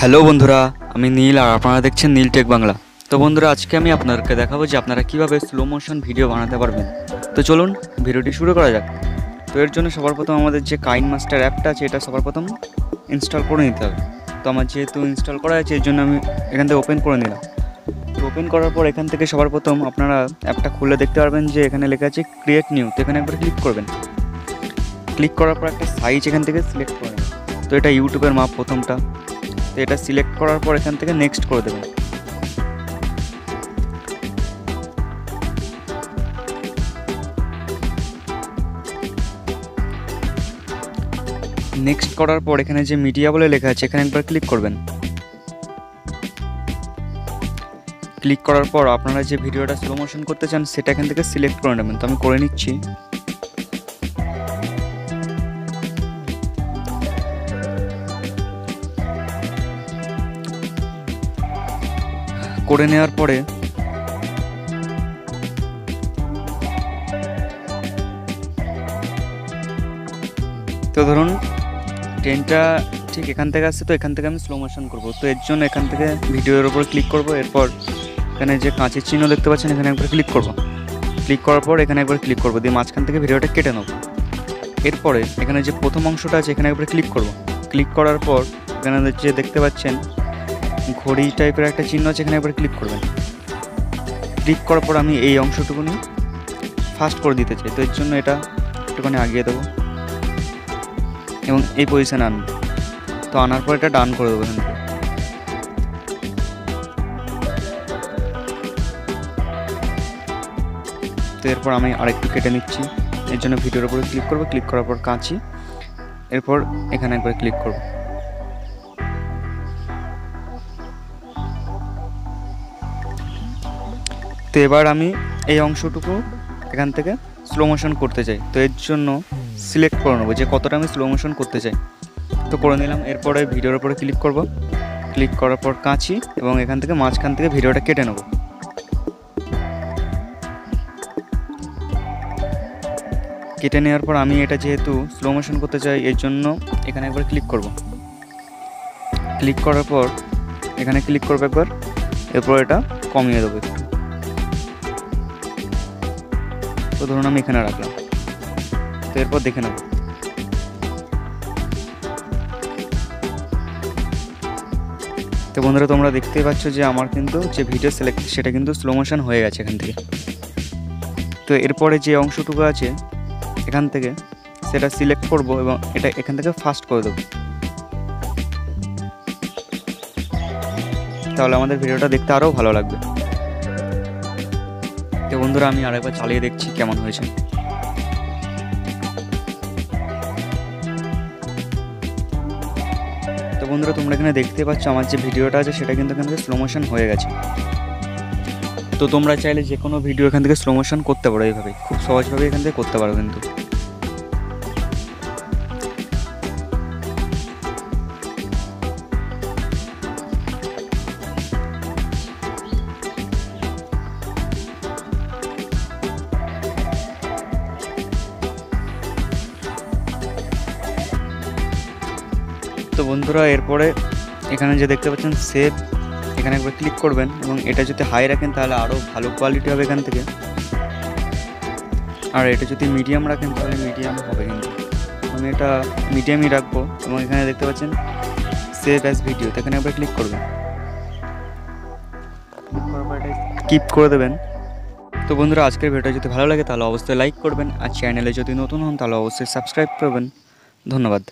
Hello বন্ধুরা, আমি নীল আর আপনারা দেখছেন নীল টেক বাংলা। তো বন্ধুরা, আজকে আমি আপনাদেরকে দেখাবো যে আপনারা কীভাবে স্লো মোশন ভিডিও বানাতে পারবেন। তো চলুন ভিডিওটি শুরু করা যাক। তো এর জন্য সবার প্রথম আমাদের যে কাইন মাস্টার অ্যাপটা আছে এটা সবার প্রথম ইনস্টল করে নিতে হবে। তো আমার যেহেতু ইনস্টল করা আছে এর জন্য আমি এখান থেকে ওপেন করে নিলাম। তো ওপেন করার পর এখান থেকে সবার প্রথম আপনারা অ্যাপটা খুলে দেখতে পারবেন যে এখানে লেখা আছে ক্রিয়েট নিউ। তো এখানে একবার ক্লিক করবেন। ক্লিক করার পর একটা সাইজ এখান থেকে সিলেক্ট করে নেবেন। তো এটা ইউটিউবের মাপ প্রথমটা। তো এটা সিলেক্ট করার পর এখান থেকে নেক্সট করে দেবেন। নেক্সট করার পর এখানে যে মিডিয়া বলে লেখা আছে এখানে একবার ক্লিক করবেন। ক্লিক করার পর আপনারা যে ভিডিওটা স্লো মোশন করতে চান সেটা এখান থেকে সিলেক্ট করে নেবেন। তো আমি করে নিচ্ছি। করে নেওয়ার পরে তো ধরুন ট্রেনটা ঠিক এখান থেকে আসছে, তো এখান থেকে আমি স্লো মোশন করবো। তো এর জন্য এখান থেকে ভিডিওর উপর ক্লিক করব। এরপর এখানে যে কাঁচের চিহ্ন দেখতে পাচ্ছেন এখানে একবার ক্লিক করব। ক্লিক করার পর এখানে একবার ক্লিক করব, দিয়ে মাঝখান থেকে ভিডিওটা কেটে নেব। এরপরে এখানে যে প্রথম অংশটা আছে এখানে একবার ক্লিক করব। ক্লিক করার পর এখানে যে দেখতে পাচ্ছেন ঘড়ি টাইপের একটা চিহ্ন আছে এখানে একবার ক্লিক করবেন। ক্লিক করার পর আমি এই অংশটুকুনি ফাস্ট করে দিতে চাই। তো এর জন্য এটা একটুখানি আগিয়ে দেবো এবং এই পজিশানে আনবো। তো আনার পর এটা ডান করে দেবো এখান থেকে। তো এরপর আমি আরেকটু কেটে নিচ্ছি। এর জন্য ভিডিওর উপরে ক্লিক করবো। ক্লিক করার পর কাঁচি, এরপর এখানে একবার ক্লিক করব। তো এবার আমি এই অংশটুকু এখান থেকে স্লো মোশন করতে চাই। তো এর জন্য সিলেক্ট করে নেবো যে কতটা আমি স্লো মোশন করতে চাই। তো করে নিলাম। এরপরে ভিডিওর উপরে ক্লিক করব। ক্লিক করার পর কাঁচি এবং এখান থেকে মাঝখান থেকে ভিডিওটা কেটে নেব। কেটে নেওয়ার পর আমি এটা যেহেতু স্লো মোশন করতে চাই এর জন্য এখানে একবার ক্লিক করব। ক্লিক করার পর এখানে ক্লিক করবো একবার। এরপর এটা কমিয়ে দেবো একটু। তো ধরুন আমি এখানে রাখলাম। তো এরপর দেখে নেব। তো বন্ধুরা, তোমরা দেখতেই পাচ্ছ যে আমার কিন্তু যে ভিডিও সিলেক্ট সেটা কিন্তু স্লো মোশন হয়ে গেছে এখান থেকে। তো এরপরে যে অংশটুকু আছে এখান থেকে সেটা সিলেক্ট করব এবং এটা এখান থেকে ফাস্ট করে দেবো। তাহলে আমাদের ভিডিওটা দেখতে আরও ভালো লাগবে। তো বন্ধুরা, আমি আরেকবার চালিয়ে দেখছি কেমন হয়েছে। তো বন্ধুরা, তোমরা এখানে দেখতে পাচ্ছ আমার যে ভিডিওটা আছে সেটা কিন্তু এখান থেকে স্লো মোশন হয়ে গেছে। তো তোমরা চাইলে যে কোনো ভিডিও এখান থেকে স্লো মোশন করতে পারো, এইভাবে খুব সহজভাবে এখান থেকে করতে পারো কিন্তু। তো বন্ধুরা, এরপরে এখানে যে দেখতে পাচ্ছেন সেভ, এখানে একবার ক্লিক করবেন এবং এটা যদি হাই রাখেন তাহলে আরও ভালো কোয়ালিটি হবে এখান থেকে। আর এটা যদি মিডিয়াম রাখেন তাহলে মিডিয়াম হবে কিন্তু। আমি এটা মিডিয়ামই রাখবো এবং এখানে দেখতে পাচ্ছেন সেভ অ্যাজ ভিডিও, তো এখানে একবার ক্লিক করবেন। ক্লিক করার পর এটা স্কিপ করে দেবেন। তো বন্ধুরা, আজকের ভিডিওটা যদি ভালো লাগে তাহলে অবশ্যই লাইক করবেন, আর চ্যানেলে যদি নতুন হন তাহলে অবশ্যই সাবস্ক্রাইব করবেন। ধন্যবাদ।